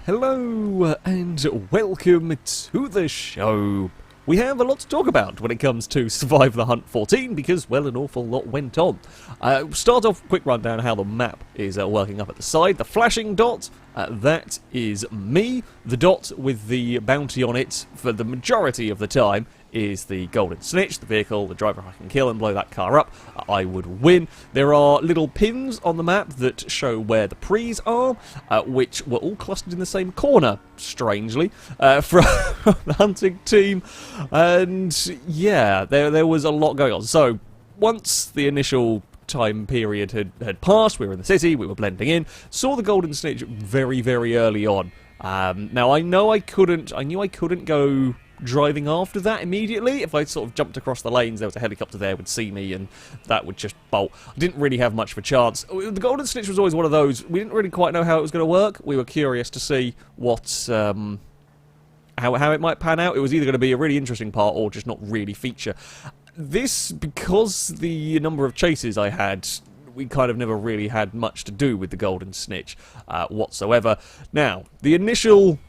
Hello and welcome to the show. We have a lot to talk about when it comes to Survive the Hunt 14 because, well, an awful lot went on. Start off, quick rundown of how the map is working up at the side. The flashing dot, that is me. The dot with the bounty on it for the majority of the time is the golden snitch, the vehicle, the driver I can kill and blow that car up. I would win. There are little pins on the map that show where the prees are, which were all clustered in the same corner, strangely, from the hunting team. And yeah, there was a lot going on. So once the initial time period had passed, we were in the city, we were blending in, saw the golden snitch very, very early on. Now I knew I couldn't go driving after that immediately. If I sort of jumped across the lanes, there was a helicopter there, would see me, and that would just bolt. I didn't really have much of a chance. The golden snitch was always one of those, we didn't really quite know how it was going to work. We were curious to see what, how it might pan out. It was either going to be a really interesting part or just not really feature. This, because the number of chases I had, we kind of never really had much to do with the golden snitch whatsoever. Now, the initial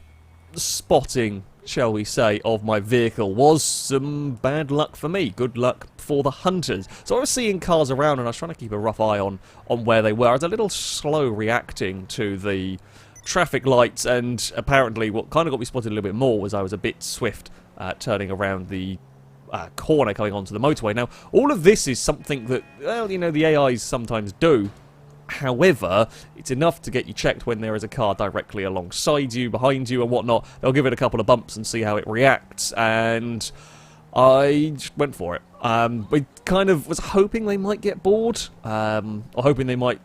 spotting, shall we say, of my vehicle was some bad luck for me. Good luck for the hunters. So I was seeing cars around and I was trying to keep a rough eye on where they were. I was a little slow reacting to the traffic lights, and apparently what kind of got me spotted a little bit more was I was a bit swift turning around the corner coming onto the motorway. Now, all of this is something that, well, you know, the AIs sometimes do. However, it's enough to get you checked when there is a car directly alongside you, behind you and whatnot. They'll give it a couple of bumps and see how it reacts, and I just went for it. I kind of was hoping they might get bored, or hoping they might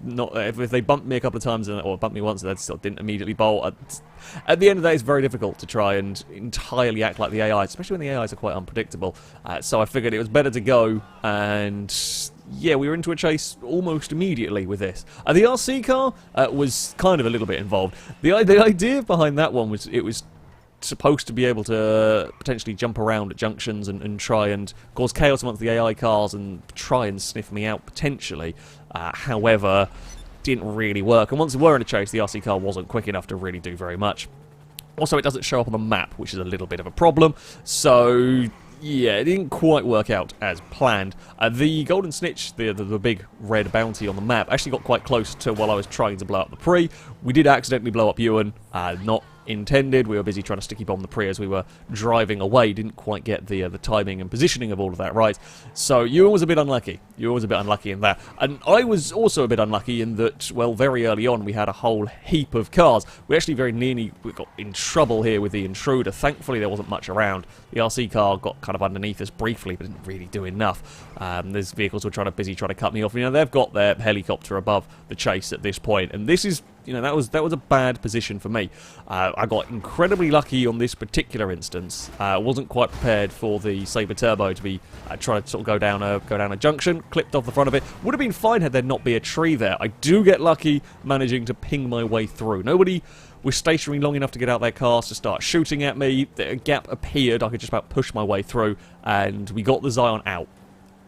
not, if they bumped me a couple of times, or bumped me once and they still didn't immediately bolt. At the end of the day, it's very difficult to try and entirely act like the AIs, especially when the AIs are quite unpredictable. So I figured it was better to go, and yeah, we were into a chase almost immediately with this. The RC car was kind of a little bit involved. The idea behind that one was it was supposed to be able to potentially jump around at junctions and try and cause chaos amongst the AI cars and try and sniff me out potentially. However, didn't really work. And once we were in a chase, the RC car wasn't quick enough to really do very much. Also, it doesn't show up on the map, which is a little bit of a problem. So yeah, it didn't quite work out as planned. The golden snitch, the big red bounty on the map, actually got quite close to while I was trying to blow up the pre. We did accidentally blow up Ewan, not intended. We were busy trying to sticky bomb the pre as we were driving away. Didn't quite get the timing and positioning of all of that right. So Ewan was a bit unlucky. Ewan was a bit unlucky in that. And I was also a bit unlucky in that, well, very early on we had a whole heap of cars. We actually very nearly got in trouble here with the intruder. Thankfully there wasn't much around. The RC car got kind of underneath us briefly, but didn't really do enough. There's vehicles who were busy trying to cut me off. You know, they've got their helicopter above the chase at this point, and this is, you know, that was a bad position for me. I got incredibly lucky on this particular instance. I wasn't quite prepared for the Sabre Turbo to be trying to sort of go down a junction. Clipped off the front of it. Would have been fine had there not be a tree there. I do get lucky managing to ping my way through. Nobody was stationary long enough to get out their cars to start shooting at me. A gap appeared. I could just about push my way through, and we got the Zion out.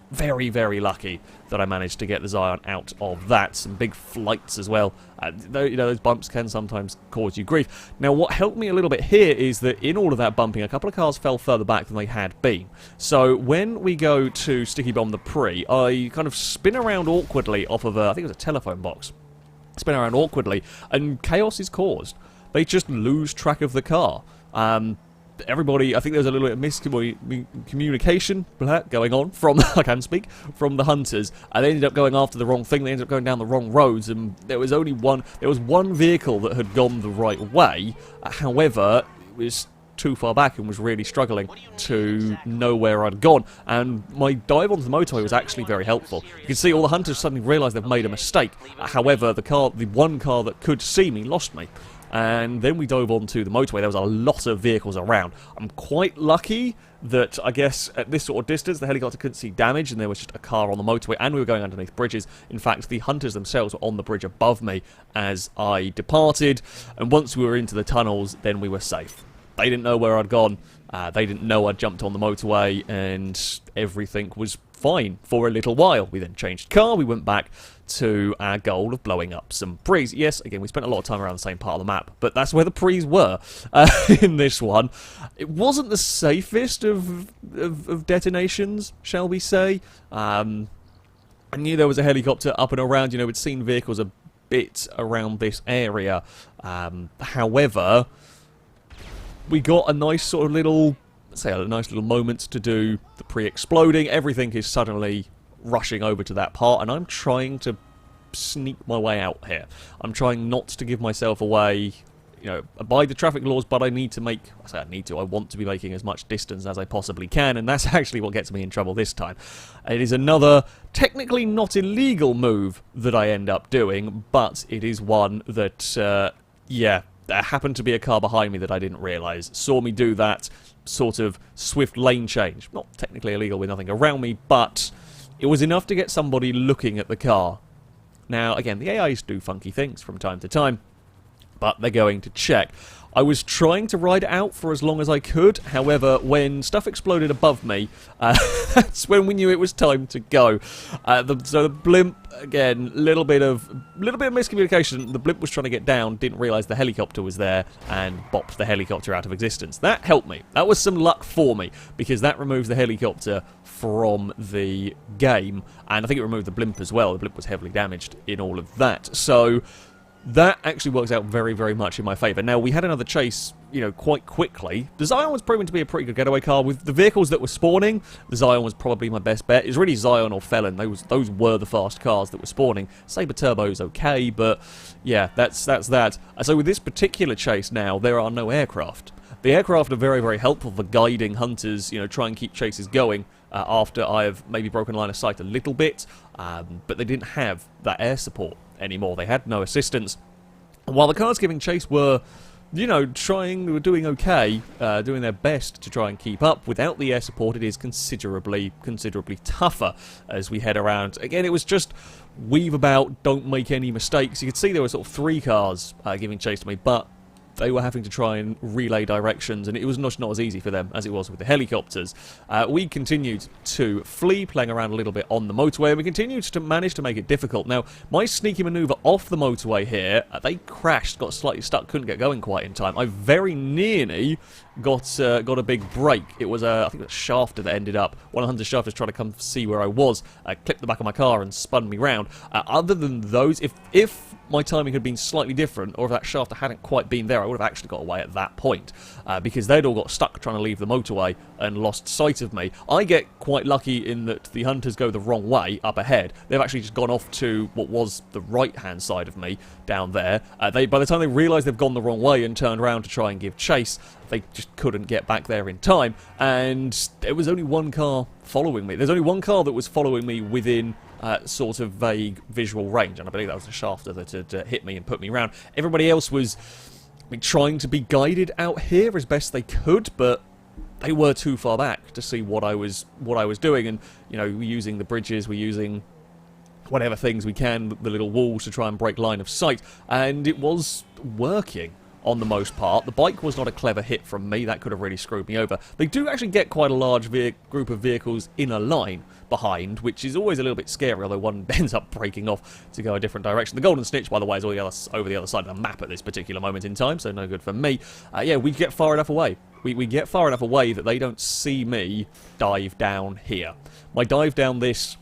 Very, very lucky that I managed to get the Zion out of that. Some big flights as well. You know, those bumps can sometimes cause you grief. Now, what helped me a little bit here is that in all of that bumping, a couple of cars fell further back than they had been. So when we go to sticky bomb the pre, I kind of spin around awkwardly off of I think it was a telephone box. Spin around awkwardly, and chaos is caused. They just lose track of the car. Everybody, I think there was a little bit of miscommunication going on from, I can speak, from the hunters, and they ended up going after the wrong thing. They ended up going down the wrong roads, and there was one vehicle that had gone the right way. However, it was too far back and was really struggling to know where I'd gone, and my dive onto the motorway was actually very helpful. You can see all the hunters suddenly realised they've made a mistake. However, the one car that could see me lost me. And then we dove onto the motorway. There was a lot of vehicles around. I'm quite lucky that, I guess, at this sort of distance, the helicopter couldn't see damage, and there was just a car on the motorway, and we were going underneath bridges. In fact, the hunters themselves were on the bridge above me as I departed, and once we were into the tunnels, then we were safe. They didn't know where I'd gone. They didn't know I'd jumped on the motorway, and everything was fine for a little while. We then changed car, we went back to our goal of blowing up some prees. Yes, again, we spent a lot of time around the same part of the map, but that's where the prees were in this one. It wasn't the safest of detonations, shall we say. I knew there was a helicopter up and around. You know, we'd seen vehicles a bit around this area. However, we got a nice sort of little, let's say, a nice little moment to do the pre-exploding. Everything is suddenly rushing over to that part, and I'm trying to sneak my way out here. I'm trying not to give myself away, you know, by the traffic laws, but I need to make, I say I need to, I want to be making as much distance as I possibly can, and that's actually what gets me in trouble this time. It is another, technically not illegal move that I end up doing, but it is one that, yeah, there happened to be a car behind me that I didn't realise. Saw me do that sort of swift lane change. Not technically illegal with nothing around me, but it was enough to get somebody looking at the car. Now, again, the AIs do funky things from time to time, but they're going to check. I was trying to ride it out for as long as I could. However, when stuff exploded above me, that's when we knew it was time to go. So the blimp, again, little bit of miscommunication. The blimp was trying to get down, didn't realise the helicopter was there, and bopped the helicopter out of existence. That helped me. That was some luck for me, because that removes the helicopter from the game, and I think it removed the blimp as well. The blimp was heavily damaged in all of that. So that actually works out very, very much in my favour. Now, we had another chase, you know, quite quickly. The Zion was proven to be a pretty good getaway car. With the vehicles that were spawning, the Zion was probably my best bet. It was really Zion or Felon. Those were the fast cars that were spawning. Sabre Turbo's okay, but yeah, that's that. So with this particular chase now, there are no aircraft. The aircraft are very, very helpful for guiding hunters, you know, try and keep chases going after I have maybe broken line of sight a little bit, but they didn't have that air support anymore. They had no assistance. And while the cars giving chase were, you know, were doing okay, doing their best to try and keep up, without the air support it is considerably tougher as we head around. Again, it was just weave about, don't make any mistakes. You could see there were sort of 3 cars giving chase to me, but they were having to try and relay directions, and it was not as easy for them as it was with the helicopters. We continued to flee, playing around a little bit on the motorway, and we continued to manage to make it difficult. Now, my sneaky manoeuvre off the motorway here, they crashed, got slightly stuck, couldn't get going quite in time. I very nearly got a big break. It was I think it was a shafter that ended up. One of the hunter's shafters tried to come see where I was, clipped the back of my car and spun me round. Other than those, if my timing had been slightly different, or if that shafter hadn't quite been there, I would have actually got away at that point, because they'd all got stuck trying to leave the motorway and lost sight of me. I get quite lucky in that the hunters go the wrong way up ahead. They've actually just gone off to what was the right-hand side of me down there. By the time they realise they've gone the wrong way and turned around to try and give chase, they just couldn't get back there in time, and there was only one car following me. There's only one car that was following me within sort of vague visual range, and I believe that was the shafter that had hit me and put me round. Everybody else was trying to be guided out here as best they could, but they were too far back to see what I was doing, and you know, we're using the bridges, we're using whatever things we can, the little walls to try and break line of sight, and it was working on the most part. The bike was not a clever hit from me. That could have really screwed me over. They do actually get quite a large group of vehicles in a line behind, which is always a little bit scary, although one ends up breaking off to go a different direction. The Golden Snitch, by the way, is over the other side of the map at this particular moment in time, so no good for me. Yeah, we get far enough away. We get far enough away that they don't see me dive down here. My dive down this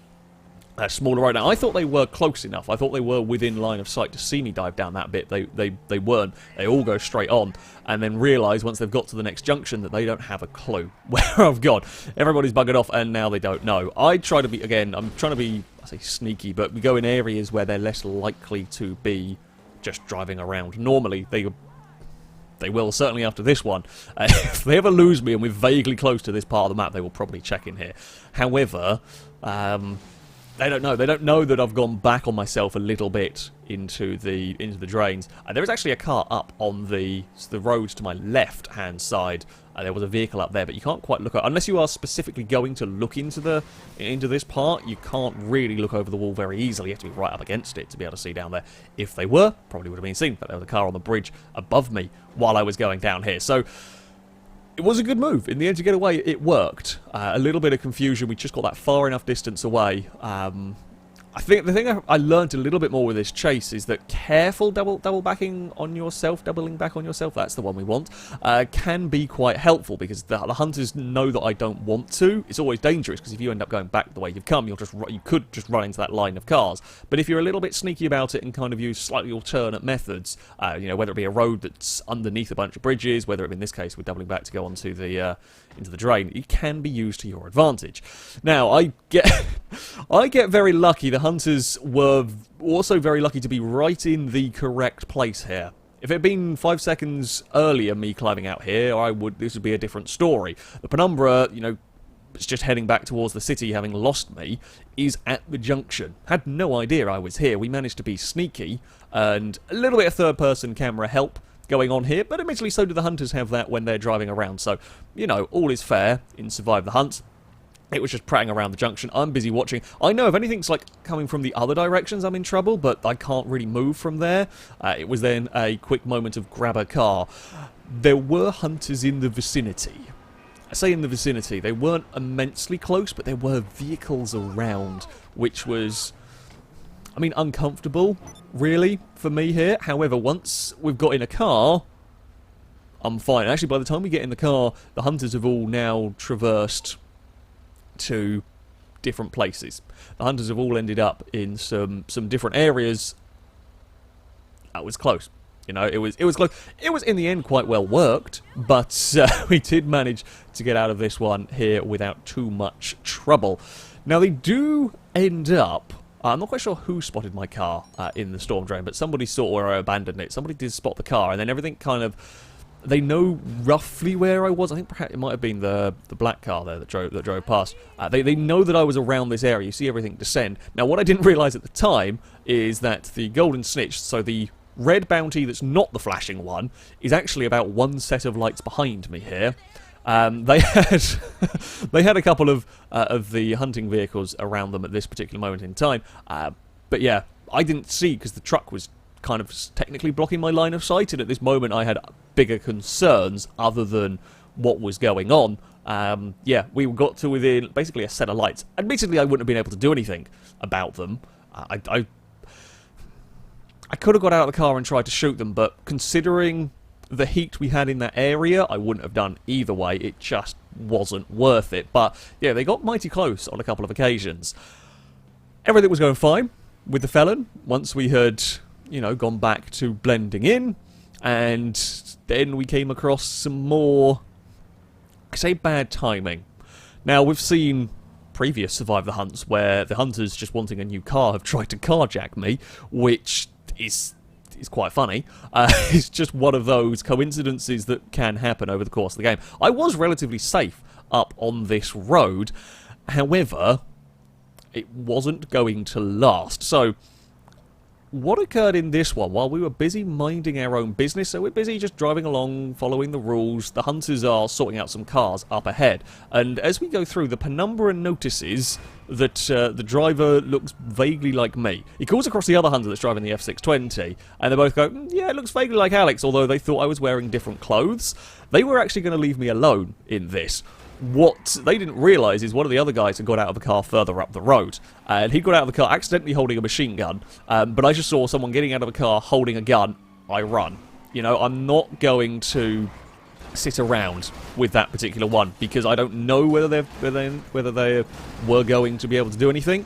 smaller road. Now, I thought they were close enough. I thought they were within line of sight to see me dive down that bit. They weren't. They all go straight on, and then realise once they've got to the next junction that they don't have a clue where I've gone. Everybody's buggered off, and now they don't know. I try to be, again, I'm trying to be, I say sneaky, but we go in areas where they're less likely to be just driving around. Normally, they will, certainly after this one. If they ever lose me and we're vaguely close to this part of the map, they will probably check in here. However, they don't know. They don't know that I've gone back on myself a little bit into the drains. There is actually a car up on the road to my left-hand side. There was a vehicle up there, but you can't quite look at, unless you are specifically going to look into this part. You can't really look over the wall very easily. You have to be right up against it to be able to see down there. If they were, probably would have been seen. But there was a car on the bridge above me while I was going down here. So it was a good move. In the end, to get away, it worked. A little bit of confusion. We just got that far enough distance away. I think the thing I learned a little bit more with this chase is that careful double backing on yourself, doubling back on yourself, that's the one we want, can be quite helpful, because the hunters know that I don't want to. It's always dangerous, because if you end up going back the way you've come, you could just run into that line of cars. But if you're a little bit sneaky about it and kind of use slightly alternate methods, you know, whether it be a road that's underneath a bunch of bridges, whether it be in this case we're doubling back to go onto the into the drain, it can be used to your advantage. Now, I get very lucky. The hunters were also very lucky to be right in the correct place here. If it had been 5 seconds earlier, me climbing out here, this would be a different story. The Penumbra, you know, it's just heading back towards the city, having lost me, is at the junction. Had no idea I was here. We managed to be sneaky, and a little bit of third-person camera help going on here, but admittedly so do the hunters have that when they're driving around. So, you know, all is fair in Survive the Hunt. It was just prattling around the junction. I'm busy watching. I know if anything's like coming from the other directions, I'm in trouble, but I can't really move from there. It was then a quick moment of grab a car. There were hunters in the vicinity. I say in the vicinity. They weren't immensely close, but there were vehicles around, which was, I mean, uncomfortable, really, for me here. However, once we've got in a car, I'm fine. Actually, by the time we get in the car, the hunters have all now traversed to different places. The hunters have all ended up in some different areas. That was close. You know, it was close. It was in the end quite well worked, but we did manage to get out of this one here without too much trouble. Now they do end up. I'm not quite sure who spotted my car in the storm drain, but somebody saw where I abandoned it. Somebody did spot the car, and then everything kind of. They know roughly where I was. I think perhaps it might have been the black car there that drove past. They know that I was around this area. You see everything descend. Now, what I didn't realise at the time is that the golden snitch, so the red bounty that's not the flashing one, is actually about one set of lights behind me here. They had a couple of the hunting vehicles around them at this particular moment in time. But yeah, I didn't see because the truck was kind of technically blocking my line of sight, and at this moment I had bigger concerns other than what was going on. Yeah, we got to within basically a set of lights. Admittedly, I wouldn't have been able to do anything about them. I could have got out of the car and tried to shoot them, but considering the heat we had in that area, I wouldn't have done either way. It just wasn't worth it. But yeah, they got mighty close on a couple of occasions. Everything was going fine with the felon once we had, you know, gone back to blending in, and then we came across some more, I say, bad timing. Now, we've seen previous Survive the Hunts where the hunters, just wanting a new car, have tried to carjack me, which is quite funny. It's just one of those coincidences that can happen over the course of the game. I was relatively safe up on this road, however, it wasn't going to last. So what occurred in this one, while we were busy minding our own business, so we're busy just driving along, following the rules, the hunters are sorting out some cars up ahead, and as we go through, the Penumbra notices that the driver looks vaguely like me. He calls across the other hunter that's driving the F620, and they both go, yeah, it looks vaguely like Alex, although they thought I was wearing different clothes. They were actually going to leave me alone in this. What they didn't realise is one of the other guys had got out of the car further up the road, and he got out of the car accidentally holding a machine gun, but I just saw someone getting out of a car holding a gun. I run. You know, I'm not going to sit around with that particular one, because I don't know whether they were going to be able to do anything.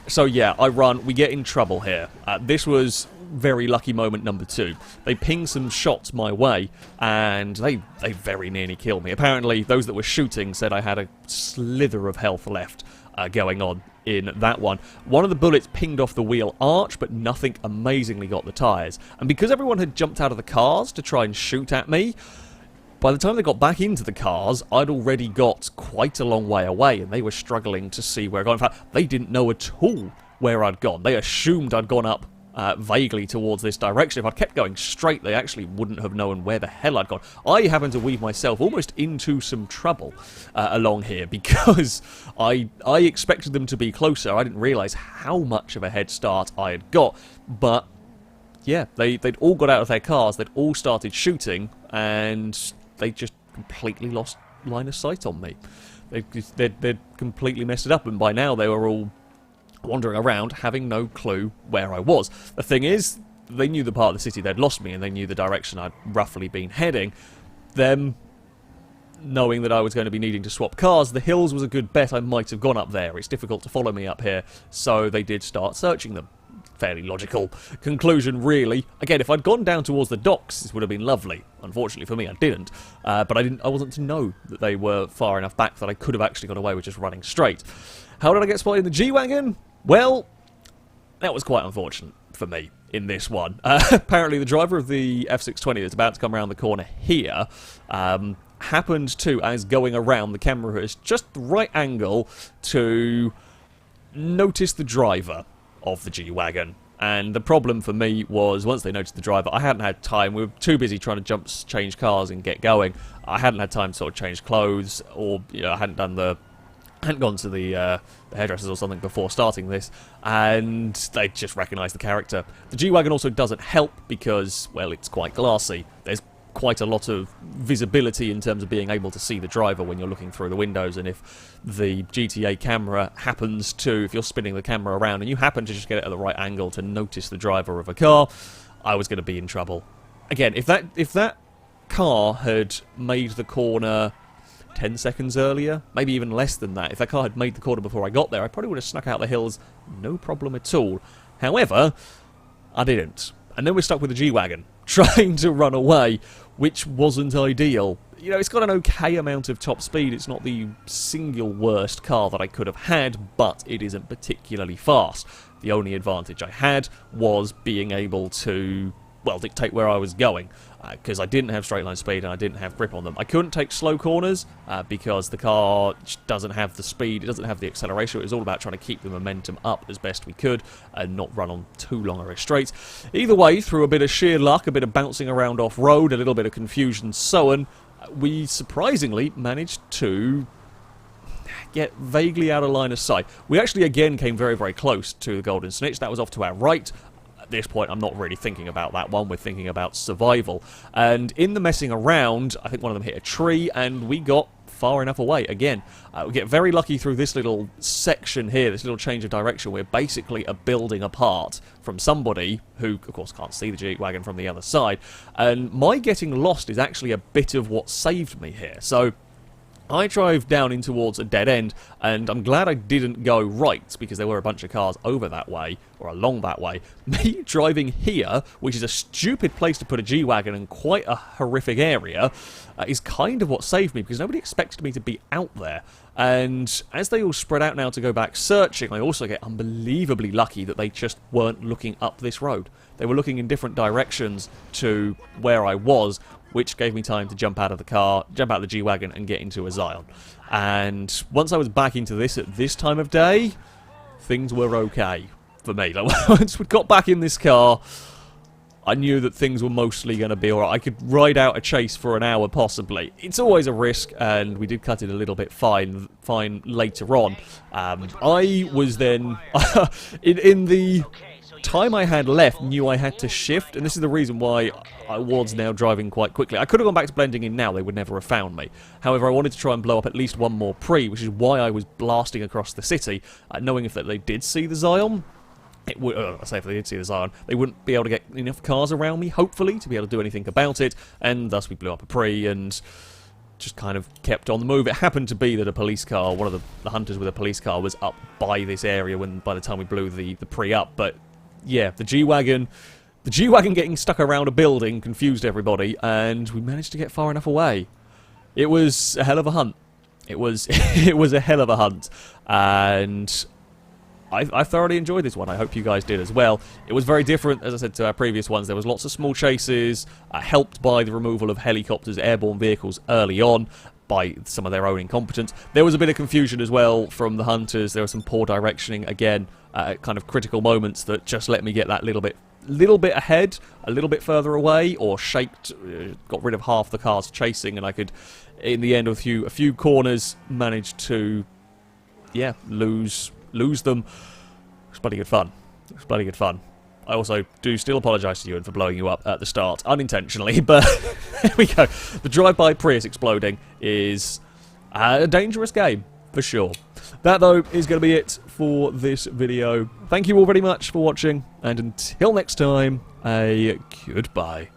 So yeah, I run. We get in trouble here. This was very lucky moment number 2. They ping some shots my way, and they very nearly killed me. Apparently, those that were shooting said I had a slither of health left going on in that one. One of the bullets pinged off the wheel arch, but nothing amazingly got the tyres. And because everyone had jumped out of the cars to try and shoot at me, by the time they got back into the cars, I'd already got quite a long way away, and they were struggling to see where I'd gone. In fact, they didn't know at all where I'd gone. They assumed I'd gone up vaguely towards this direction. If I'd kept going straight, they actually wouldn't have known where the hell I'd gone. I happened to weave myself almost into some trouble along here, because I expected them to be closer. I didn't realise how much of a head start I had got, but yeah, they'd all got out of their cars, they'd all started shooting, and they just completely lost line of sight on me. They'd completely messed it up, and by now they were all wandering around, having no clue where I was. The thing is, they knew the part of the city they'd lost me, and they knew the direction I'd roughly been heading. Them knowing that I was going to be needing to swap cars, the hills was a good bet. I might have gone up there. It's difficult to follow me up here, so they did start searching them. Fairly logical conclusion, really. Again, if I'd gone down towards the docks, this would have been lovely. Unfortunately for me, I didn't. But I wasn't to know that they were far enough back that I could have actually got away with just running straight. How did I get spotted in the G-Wagon? Well, that was quite unfortunate for me in this one. Apparently, the driver of the F620 that's about to come around the corner here happened to, as going around, the camera is just the right angle to notice the driver of the G-Wagon. And the problem for me was, once they noticed the driver, I hadn't had time. We were too busy trying to change cars and get going. I hadn't had time to sort of change clothes, or I hadn't gone to the hairdressers or something before starting this, and they just recognised the character. The G-Wagon also doesn't help because, well, it's quite glassy. There's quite a lot of visibility in terms of being able to see the driver when you're looking through the windows, and if the GTA camera happens to, if you're spinning the camera around and you happen to just get it at the right angle to notice the driver of a car, I was going to be in trouble. Again, if that car had made the corner 10 seconds earlier, maybe even less than that, if that car had made the corner before I got there, I probably would have snuck out the hills, no problem at all. However, I didn't. And then we're stuck with the G-Wagon, trying to run away, which wasn't ideal. You know, it's got an okay amount of top speed. It's not the single worst car that I could have had, but it isn't particularly fast. The only advantage I had was being able to, well, dictate where I was going, because I didn't have straight line speed and I didn't have grip on them. I couldn't take slow corners because the car doesn't have the speed, it doesn't have the acceleration. It was all about trying to keep the momentum up as best we could and not run on too long a straight. Either way, through a bit of sheer luck, a bit of bouncing around off-road, a little bit of confusion, so on, we surprisingly managed to get vaguely out of line of sight. We actually again came very, very close to the Golden Snitch. That was off to our right. At this point, I'm not really thinking about that one. We're thinking about survival. And in the messing around, I think one of them hit a tree, and we got far enough away. Again, we get very lucky through this little section here, this little change of direction. We're basically a building apart from somebody who, of course, can't see the G-Wagon from the other side. And my getting lost is actually a bit of what saved me here. So I drive down in towards a dead end, and I'm glad I didn't go right, because there were a bunch of cars over that way, or along that way. Me driving here, which is a stupid place to put a G-Wagon in quite a horrific area, is kind of what saved me, because nobody expected me to be out there. And as they all spread out now to go back searching, I also get unbelievably lucky that they just weren't looking up this road. They were looking in different directions to where I was, which gave me time to jump out of the car, jump out of the G-Wagon, and get into a Zion. And once I was back into this at this time of day, things were okay for me. Like, once we got back in this car, I knew that things were mostly going to be alright. I could ride out a chase for an hour, possibly. It's always a risk, and we did cut it a little bit fine later on. I was then, in the time I had left, knew I had to shift, and this is the reason why I was now driving quite quickly. I could have gone back to blending in now, they would never have found me. However, I wanted to try and blow up at least one more pre, which is why I was blasting across the city, knowing if that they did see the Zion, it would, I say if they did see the Zion, they wouldn't be able to get enough cars around me, hopefully, to be able to do anything about it, and thus we blew up a pre, and just kind of kept on the move. It happened to be that a police car, one of the hunters with a police car, was up by this area by the time we blew the pre up, but yeah, the G-Wagon getting stuck around a building confused everybody, and we managed to get far enough away. It was a hell of a hunt. It was a hell of a hunt, and I thoroughly enjoyed this one. I hope you guys did as well. It was very different, as I said, to our previous ones. There was lots of small chases, helped by the removal of helicopters, airborne vehicles early on, by some of their own incompetence. There was a bit of confusion as well from the hunters. There was some poor directioning, again, kind of critical moments that just let me get that little bit ahead, a little bit further away, or got rid of half the cars chasing, and I could, in the end, with a few corners, manage to, yeah, lose them. It was bloody good fun. I also do still apologise to you for blowing you up at the start, unintentionally, but here we go. The drive-by Prius exploding is a dangerous game, for sure. That, though, is going to be it for this video. Thank you all very much for watching, and until next time, a goodbye.